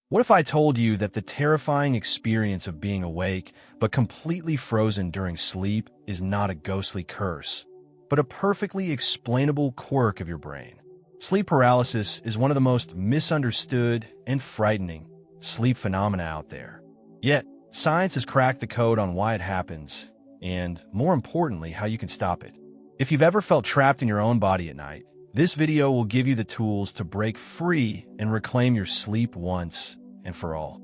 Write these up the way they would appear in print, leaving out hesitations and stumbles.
What if I told you that the terrifying experience of being awake but completely frozen during sleep is not a ghostly curse, but a perfectly explainable quirk of your brain? Sleep paralysis is one of the most misunderstood and frightening sleep phenomena out there. Yet, science has cracked the code on why it happens, and more importantly, how you can stop it. If you've ever felt trapped in your own body at night, this video will give you the tools to break free and reclaim your sleep once and for all.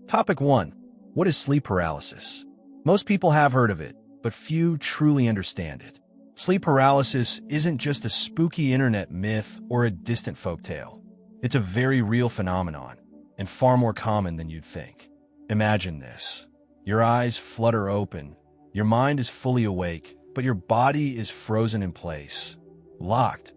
Topic 1. What is sleep paralysis? Most people have heard of it, but few truly understand it. Sleep paralysis isn't just a spooky internet myth or a distant folktale. It's a very real phenomenon, and far more common than you'd think. Imagine this. Your eyes flutter open, your mind is fully awake, but your body is frozen in place, locked,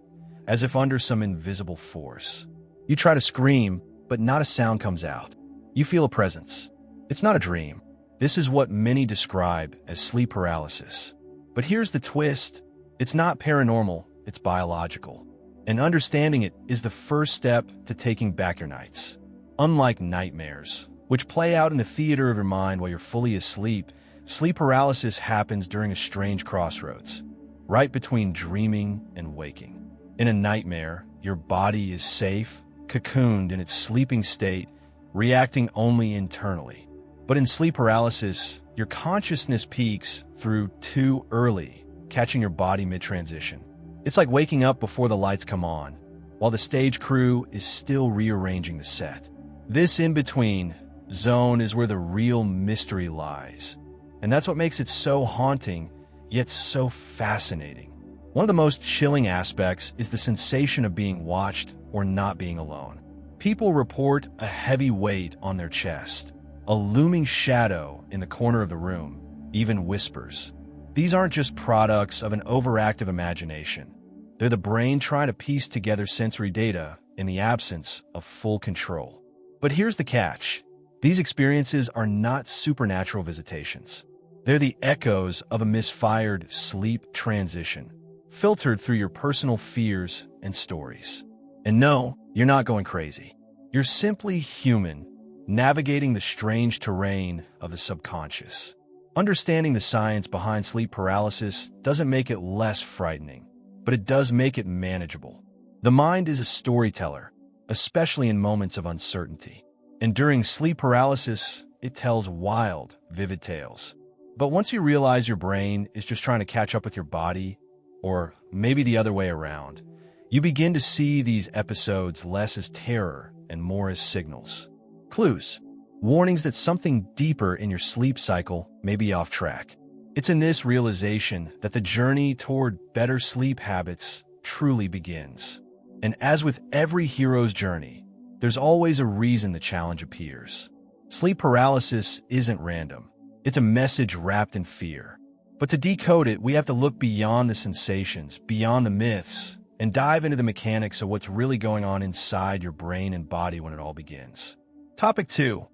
as if under some invisible force. You try to scream, but not a sound comes out. You feel a presence. It's not a dream. This is what many describe as sleep paralysis. But here's the twist. It's not paranormal, it's biological. And understanding it is the first step to taking back your nights. Unlike nightmares, which play out in the theater of your mind while you're fully asleep, sleep paralysis happens during a strange crossroads, right between dreaming and waking. In a nightmare, your body is safe, cocooned in its sleeping state, reacting only internally. But in sleep paralysis, your consciousness peaks through too early, catching your body mid-transition. It's like waking up before the lights come on, while the stage crew is still rearranging the set. This in-between zone is where the real mystery lies. And that's what makes it so haunting, yet so fascinating. One of the most chilling aspects is the sensation of being watched or not being alone. People report a heavy weight on their chest, a looming shadow in the corner of the room, even whispers. These aren't just products of an overactive imagination. They're the brain trying to piece together sensory data in the absence of full control. But here's the catch. These experiences are not supernatural visitations. They're the echoes of a misfired sleep transition, filtered through your personal fears and stories. And no, you're not going crazy. You're simply human, navigating the strange terrain of the subconscious. Understanding the science behind sleep paralysis doesn't make it less frightening, but it does make it manageable. The mind is a storyteller, especially in moments of uncertainty. And during sleep paralysis, it tells wild, vivid tales. But once you realize your brain is just trying to catch up with your body, or maybe the other way around, you begin to see these episodes less as terror and more as signals. Clues. Warnings that something deeper in your sleep cycle may be off track. It's in this realization that the journey toward better sleep habits truly begins. And as with every hero's journey, there's always a reason the challenge appears. Sleep paralysis isn't random. It's a message wrapped in fear. But to decode it, we have to look beyond the sensations, beyond the myths, and dive into the mechanics of what's really going on inside your brain and body when it all begins. Topic 2.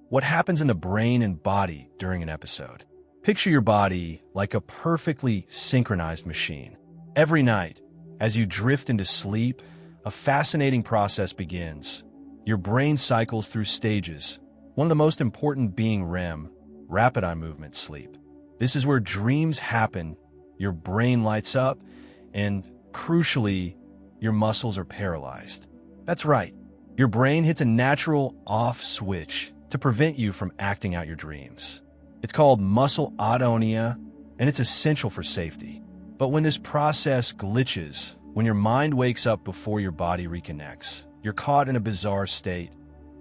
What happens in the brain and body during an episode? Picture your body like a perfectly synchronized machine. Every night, as you drift into sleep, a fascinating process begins. Your brain cycles through stages, one of the most important being REM, rapid eye movement sleep. This is where dreams happen, your brain lights up, and, crucially, your muscles are paralyzed. That's right, your brain hits a natural off switch to prevent you from acting out your dreams. It's called muscle autonomy, and it's essential for safety. But when this process glitches, when your mind wakes up before your body reconnects, you're caught in a bizarre state,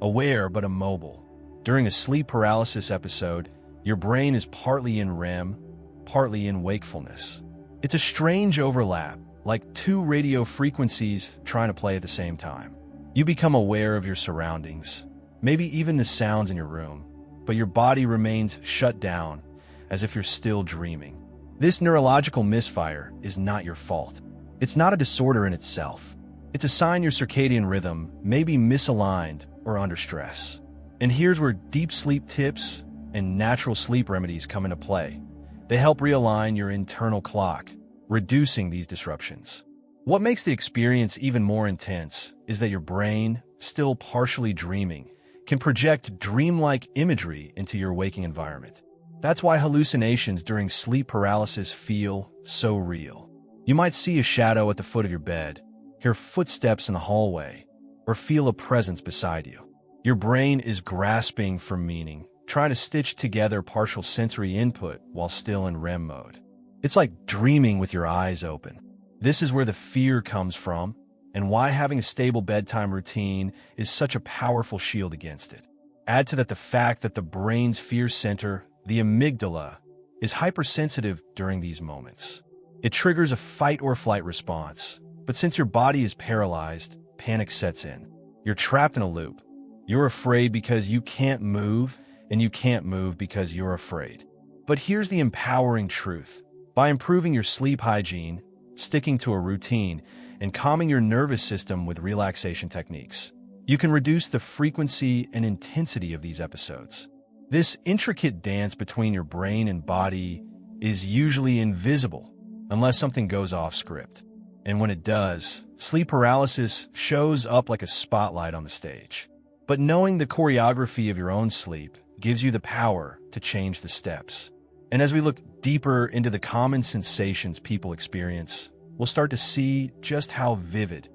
aware but immobile. During a sleep paralysis episode, your brain is partly in REM, partly in wakefulness. It's a strange overlap, like two radio frequencies trying to play at the same time. You become aware of your surroundings, maybe even the sounds in your room, but your body remains shut down, as if you're still dreaming. This neurological misfire is not your fault. It's not a disorder in itself. It's a sign your circadian rhythm may be misaligned or under stress. And here's where deep sleep tips and natural sleep remedies come into play. They help realign your internal clock, reducing these disruptions. What makes the experience even more intense is that your brain, still partially dreaming, can project dreamlike imagery into your waking environment. That's why hallucinations during sleep paralysis feel so real. You might see a shadow at the foot of your bed, hear footsteps in the hallway, or feel a presence beside you. Your brain is grasping for meaning, trying to stitch together partial sensory input while still in REM mode. It's like dreaming with your eyes open. This is where the fear comes from, and why having a stable bedtime routine is such a powerful shield against it. Add to that the fact that the brain's fear center, the amygdala, is hypersensitive during these moments. It triggers a fight or flight response, but since your body is paralyzed, panic sets in. You're trapped in a loop. You're afraid because you can't move, and you can't move because you're afraid. But here's the empowering truth. By improving your sleep hygiene, sticking to a routine, and calming your nervous system with relaxation techniques, you can reduce the frequency and intensity of these episodes. This intricate dance between your brain and body is usually invisible unless something goes off script. And when it does, sleep paralysis shows up like a spotlight on the stage. But knowing the choreography of your own sleep gives you the power to change the steps. And as we look deeper into the common sensations people experience, we'll start to see just how vivid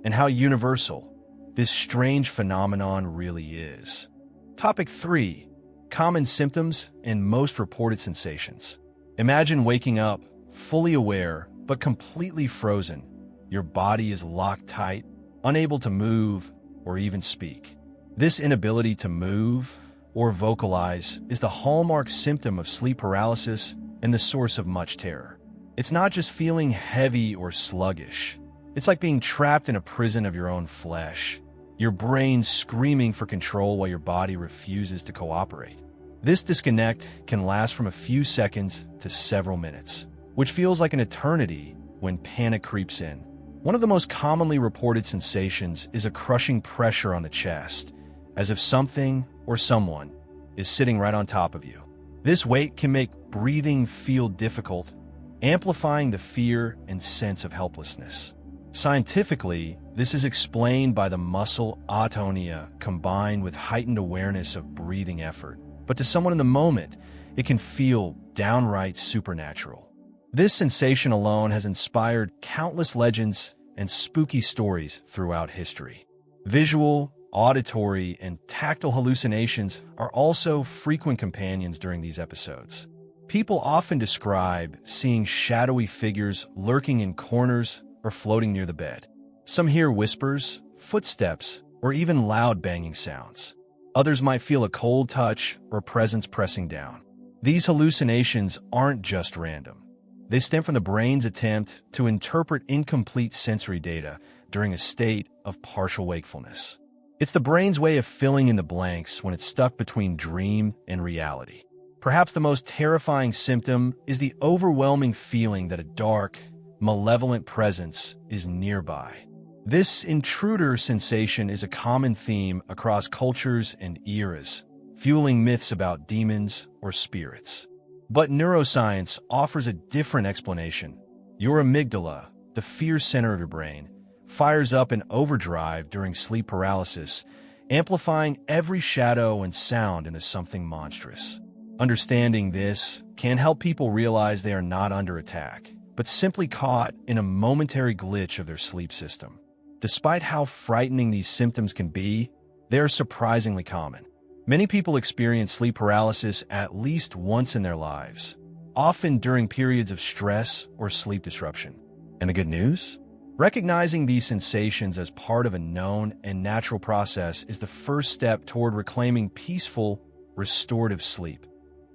and how universal this strange phenomenon really is. Topic 3. Common symptoms and most reported sensations. Imagine waking up fully aware but completely frozen. Your body is locked tight, unable to move or even speak. This inability to move or vocalize is the hallmark symptom of sleep paralysis and the source of much terror. It's not just feeling heavy or sluggish. It's like being trapped in a prison of your own flesh, your brain screaming for control while your body refuses to cooperate. This disconnect can last from a few seconds to several minutes, which feels like an eternity when panic creeps in. One of the most commonly reported sensations is a crushing pressure on the chest, as if something or someone is sitting right on top of you. This weight can make breathing feel difficult, amplifying the fear and sense of helplessness. Scientifically, this is explained by the muscle atonia combined with heightened awareness of breathing effort. But to someone in the moment, it can feel downright supernatural. This sensation alone has inspired countless legends and spooky stories throughout history. Visual, auditory, and tactile hallucinations are also frequent companions during these episodes. People often describe seeing shadowy figures lurking in corners or floating near the bed. Some hear whispers, footsteps, or even loud banging sounds. Others might feel a cold touch or presence pressing down. These hallucinations aren't just random. They stem from the brain's attempt to interpret incomplete sensory data during a state of partial wakefulness. It's the brain's way of filling in the blanks when it's stuck between dream and reality. Perhaps the most terrifying symptom is the overwhelming feeling that a dark, malevolent presence is nearby. This intruder sensation is a common theme across cultures and eras, fueling myths about demons or spirits. But neuroscience offers a different explanation. Your amygdala, the fear center of your brain, fires up in overdrive during sleep paralysis, amplifying every shadow and sound into something monstrous. Understanding this can help people realize they are not under attack, but simply caught in a momentary glitch of their sleep system. Despite how frightening these symptoms can be, they are surprisingly common. Many people experience sleep paralysis at least once in their lives, often during periods of stress or sleep disruption. And the good news? Recognizing these sensations as part of a known and natural process is the first step toward reclaiming peaceful, restorative sleep.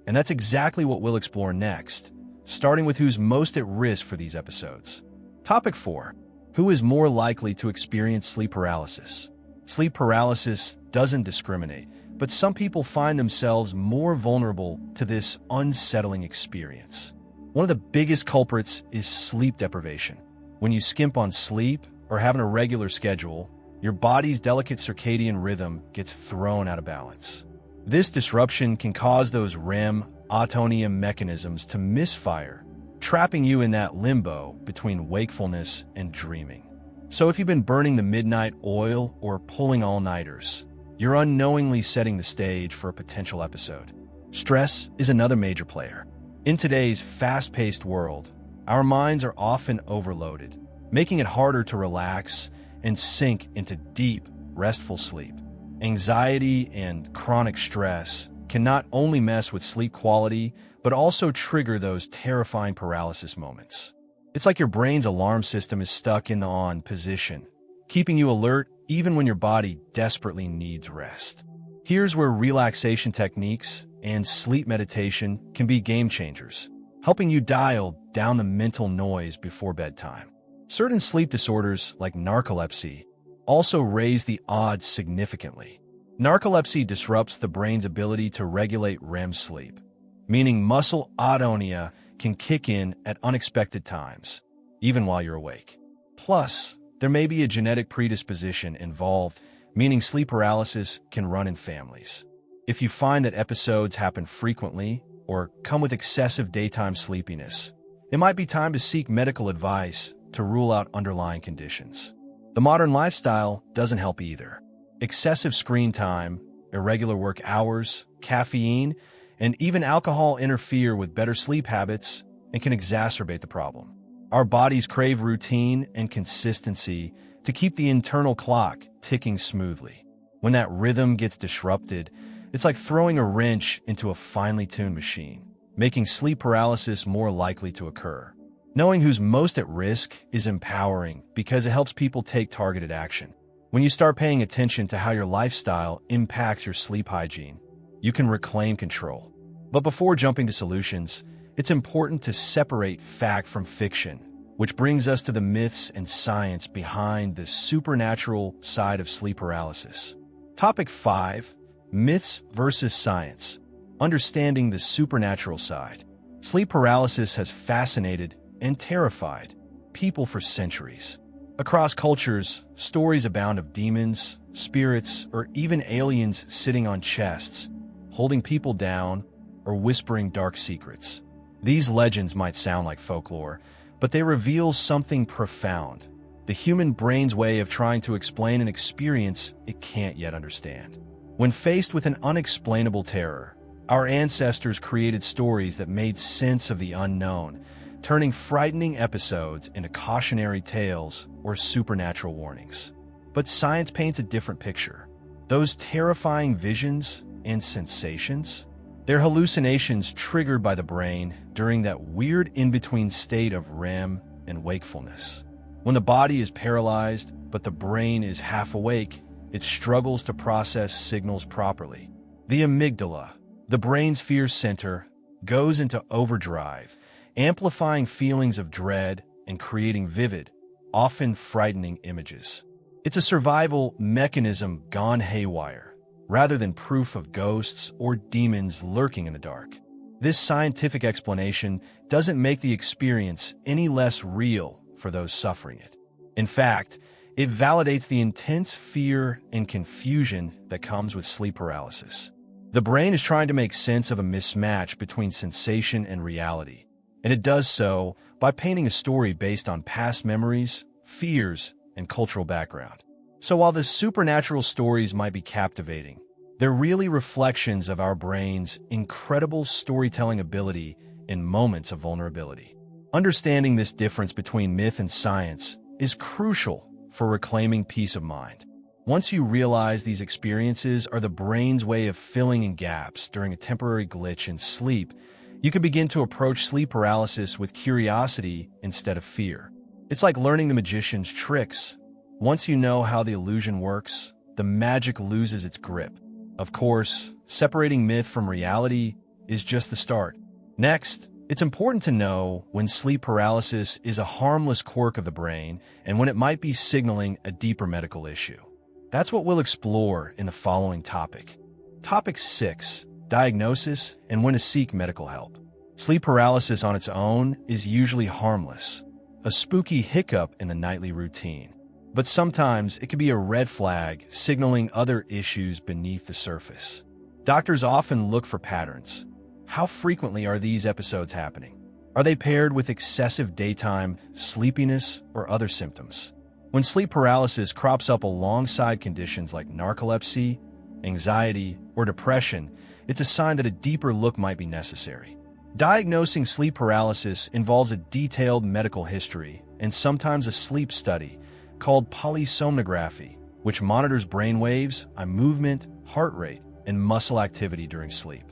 And that's exactly what we'll explore next, starting with who's most at risk for these episodes. Topic 4. Who is more likely to experience sleep paralysis? Sleep paralysis doesn't discriminate, but some people find themselves more vulnerable to this unsettling experience. One of the biggest culprits is sleep deprivation. When you skimp on sleep or have an irregular schedule, your body's delicate circadian rhythm gets thrown out of balance. This disruption can cause those REM atonia mechanisms to misfire, trapping you in that limbo between wakefulness and dreaming. So if you've been burning the midnight oil or pulling all-nighters, you're unknowingly setting the stage for a potential episode. Stress is another major player. In today's fast-paced world, our minds are often overloaded, making it harder to relax and sink into deep, restful sleep. Anxiety and chronic stress can not only mess with sleep quality, but also trigger those terrifying paralysis moments. It's like your brain's alarm system is stuck in the on position, keeping you alert even when your body desperately needs rest. Here's where relaxation techniques and sleep meditation can be game changers, helping you dial down the mental noise before bedtime. Certain sleep disorders, like narcolepsy, also raise the odds significantly. Narcolepsy disrupts the brain's ability to regulate REM sleep, meaning muscle atonia can kick in at unexpected times, even while you're awake. Plus, there may be a genetic predisposition involved, meaning sleep paralysis can run in families. If you find that episodes happen frequently or come with excessive daytime sleepiness, it might be time to seek medical advice to rule out underlying conditions. The modern lifestyle doesn't help either. Excessive screen time, irregular work hours, caffeine, and even alcohol interfere with better sleep habits and can exacerbate the problem. Our bodies crave routine and consistency to keep the internal clock ticking smoothly. When that rhythm gets disrupted, it's like throwing a wrench into a finely tuned machine, making sleep paralysis more likely to occur. Knowing who's most at risk is empowering because it helps people take targeted action. When you start paying attention to how your lifestyle impacts your sleep hygiene, you can reclaim control. But before jumping to solutions, it's important to separate fact from fiction, which brings us to the myths and science behind the supernatural side of sleep paralysis. Topic 5. Myths versus science. Understanding the supernatural side. Sleep paralysis has fascinated and terrified people for centuries. Across cultures, stories abound of demons, spirits, or even aliens sitting on chests, holding people down, or whispering dark secrets. These legends might sound like folklore, but they reveal something profound: the human brain's way of trying to explain an experience it can't yet understand. When faced with an unexplainable terror, our ancestors created stories that made sense of the unknown, turning frightening episodes into cautionary tales or supernatural warnings. But science paints a different picture. Those terrifying visions and sensations, they're hallucinations triggered by the brain during that weird in-between state of REM and wakefulness. When the body is paralyzed, but the brain is half awake, it struggles to process signals properly. The amygdala, the brain's fear center, goes into overdrive, amplifying feelings of dread and creating vivid, often frightening images. It's a survival mechanism gone haywire, rather than proof of ghosts or demons lurking in the dark. This scientific explanation doesn't make the experience any less real for those suffering it. In fact, it validates the intense fear and confusion that comes with sleep paralysis. The brain is trying to make sense of a mismatch between sensation and reality, and it does so by painting a story based on past memories, fears, and cultural background. So while the supernatural stories might be captivating, they're really reflections of our brain's incredible storytelling ability in moments of vulnerability. Understanding this difference between myth and science is crucial for reclaiming peace of mind. Once you realize these experiences are the brain's way of filling in gaps during a temporary glitch in sleep, you can begin to approach sleep paralysis with curiosity instead of fear. It's like learning the magician's tricks. Once you know how the illusion works, the magic loses its grip. Of course, separating myth from reality is just the start. Next, it's important to know when sleep paralysis is a harmless quirk of the brain and when it might be signaling a deeper medical issue. That's what we'll explore in the following topic. Topic 6. Diagnosis and when to seek medical help. Sleep paralysis on its own is usually harmless, a spooky hiccup in the nightly routine. But sometimes it can be a red flag signaling other issues beneath the surface. Doctors often look for patterns. How frequently are these episodes happening? Are they paired with excessive daytime sleepiness or other symptoms? When sleep paralysis crops up alongside conditions like narcolepsy, anxiety, or depression, it's a sign that a deeper look might be necessary. Diagnosing sleep paralysis involves a detailed medical history and sometimes a sleep study called polysomnography, which monitors brain waves, eye movement, heart rate, and muscle activity during sleep.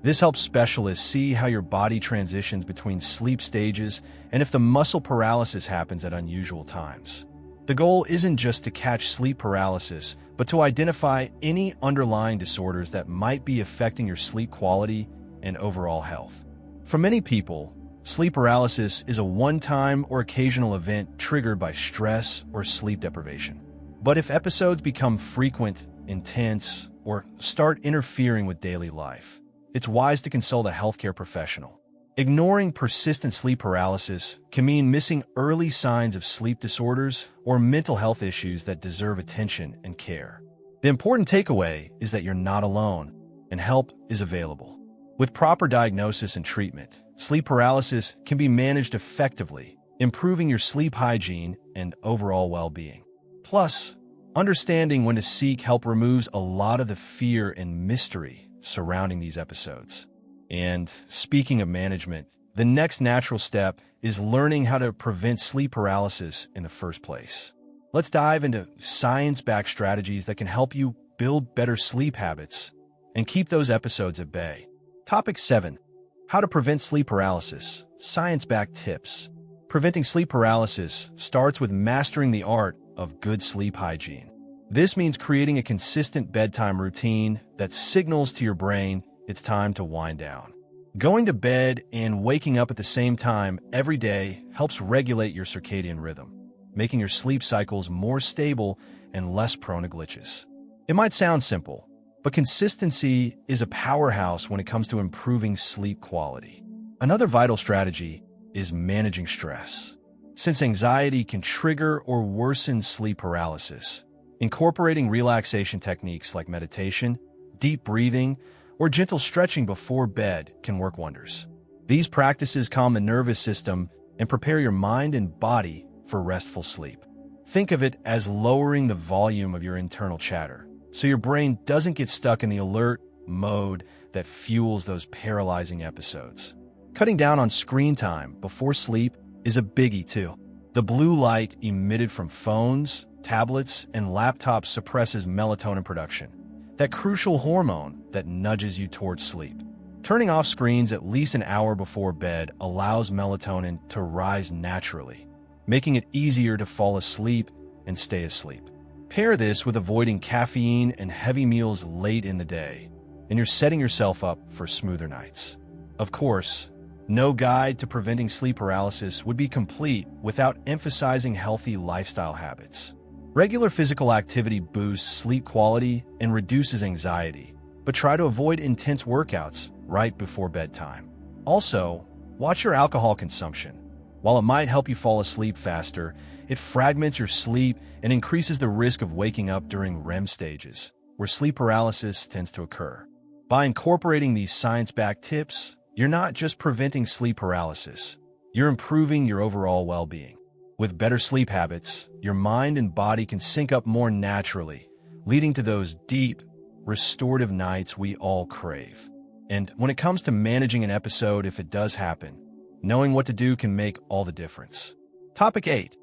This helps specialists see how your body transitions between sleep stages and if the muscle paralysis happens at unusual times. The goal isn't just to catch sleep paralysis, but to identify any underlying disorders that might be affecting your sleep quality and overall health. For many people, sleep paralysis is a one-time or occasional event triggered by stress or sleep deprivation. But if episodes become frequent, intense, or start interfering with daily life, it's wise to consult a healthcare professional. Ignoring persistent sleep paralysis can mean missing early signs of sleep disorders or mental health issues that deserve attention and care. The important takeaway is that you're not alone, and help is available. With proper diagnosis and treatment, sleep paralysis can be managed effectively, improving your sleep hygiene and overall well-being. Plus, understanding when to seek help removes a lot of the fear and mystery surrounding these episodes. And speaking of management, the next natural step is learning how to prevent sleep paralysis in the first place. Let's dive into science-backed strategies that can help you build better sleep habits and keep those episodes at bay. Topic 7. How to prevent sleep paralysis. Science-backed tips. Preventing sleep paralysis starts with mastering the art of good sleep hygiene. This means creating a consistent bedtime routine that signals to your brain it's time to wind down. Going to bed and waking up at the same time every day helps regulate your circadian rhythm, making your sleep cycles more stable and less prone to glitches. It might sound simple, but consistency is a powerhouse when it comes to improving sleep quality. Another vital strategy is managing stress. Since anxiety can trigger or worsen sleep paralysis, incorporating relaxation techniques like meditation, deep breathing, or gentle stretching before bed can work wonders. These practices calm the nervous system and prepare your mind and body for restful sleep. Think of it as lowering the volume of your internal chatter, so your brain doesn't get stuck in the alert mode that fuels those paralyzing episodes. Cutting down on screen time before sleep is a biggie too. The blue light emitted from phones, tablets, and laptops suppresses melatonin production, that crucial hormone that nudges you towards sleep. Turning off screens at least an hour before bed allows melatonin to rise naturally, making it easier to fall asleep and stay asleep. Pair this with avoiding caffeine and heavy meals late in the day, and you're setting yourself up for smoother nights. Of course, no guide to preventing sleep paralysis would be complete without emphasizing healthy lifestyle habits. Regular physical activity boosts sleep quality and reduces anxiety, but try to avoid intense workouts right before bedtime. Also, watch your alcohol consumption. While it might help you fall asleep faster, it fragments your sleep and increases the risk of waking up during REM stages, where sleep paralysis tends to occur. By incorporating these science-backed tips, you're not just preventing sleep paralysis, you're improving your overall well-being. With better sleep habits, your mind and body can sync up more naturally, leading to those deep, restorative nights we all crave. And when it comes to managing an episode, if it does happen, knowing what to do can make all the difference. Topic 8.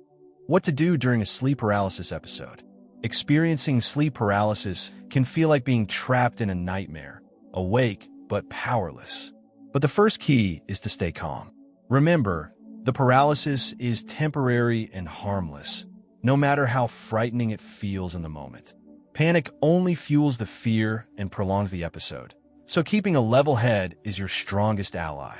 What to do during a sleep paralysis episode. Experiencing sleep paralysis can feel like being trapped in a nightmare, awake but powerless. But the first key is to stay calm. Remember, the paralysis is temporary and harmless, no matter how frightening it feels in the moment. Panic only fuels the fear and prolongs the episode, so keeping a level head is your strongest ally.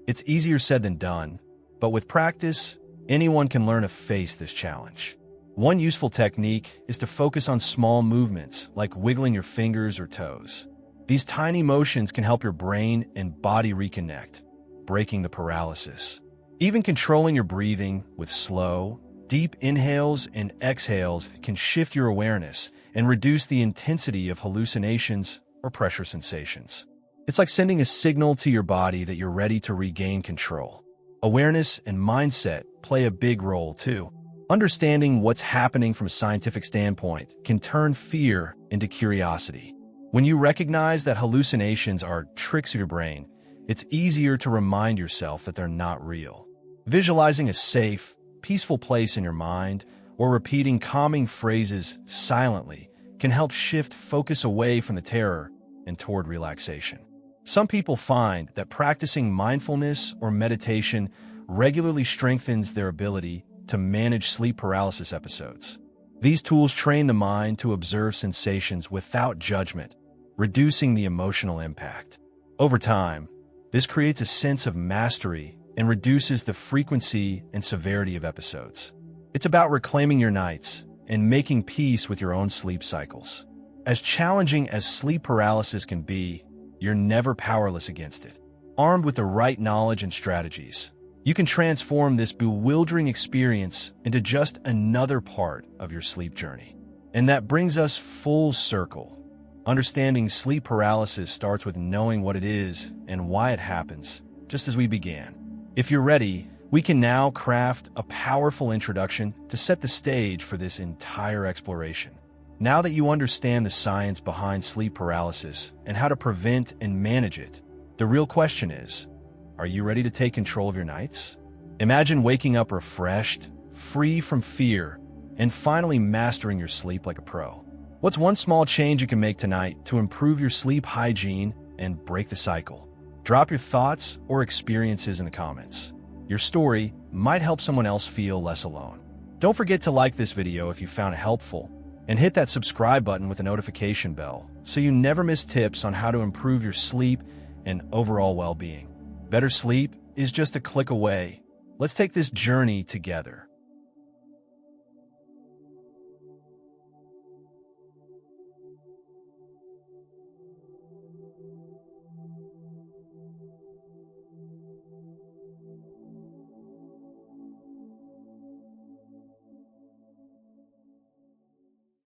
It's easier said than done, but with practice, anyone can learn to face this challenge. One useful technique is to focus on small movements, like wiggling your fingers or toes. These tiny motions can help your brain and body reconnect, breaking the paralysis. Even controlling your breathing with slow, deep inhales and exhales can shift your awareness and reduce the intensity of hallucinations or pressure sensations. It's like sending a signal to your body that you're ready to regain control. Awareness and mindset play a big role too. Understanding what's happening from a scientific standpoint can turn fear into curiosity. When you recognize that hallucinations are tricks of your brain, it's easier to remind yourself that they're not real. Visualizing a safe, peaceful place in your mind or repeating calming phrases silently can help shift focus away from the terror and toward relaxation. Some people find that practicing mindfulness or meditation regularly strengthens their ability to manage sleep paralysis episodes. These tools train the mind to observe sensations without judgment, reducing the emotional impact. Over time, this creates a sense of mastery and reduces the frequency and severity of episodes. It's about reclaiming your nights and making peace with your own sleep cycles. As challenging as sleep paralysis can be, you're never powerless against it. Armed with the right knowledge and strategies, you can transform this bewildering experience into just another part of your sleep journey. And that brings us full circle. Understanding sleep paralysis starts with knowing what it is and why it happens, just as we began. If you're ready, we can now craft a powerful introduction to set the stage for this entire exploration. Now that you understand the science behind sleep paralysis and how to prevent and manage it, the real question is, are you ready to take control of your nights? Imagine waking up refreshed, free from fear, and finally mastering your sleep like a pro. What's one small change you can make tonight to improve your sleep hygiene and break the cycle? Drop your thoughts or experiences in the comments. Your story might help someone else feel less alone. Don't forget to like this video if you found it helpful, and hit that subscribe button with a notification bell so you never miss tips on how to improve your sleep and overall well-being. Better sleep is just a click away. Let's take this journey together.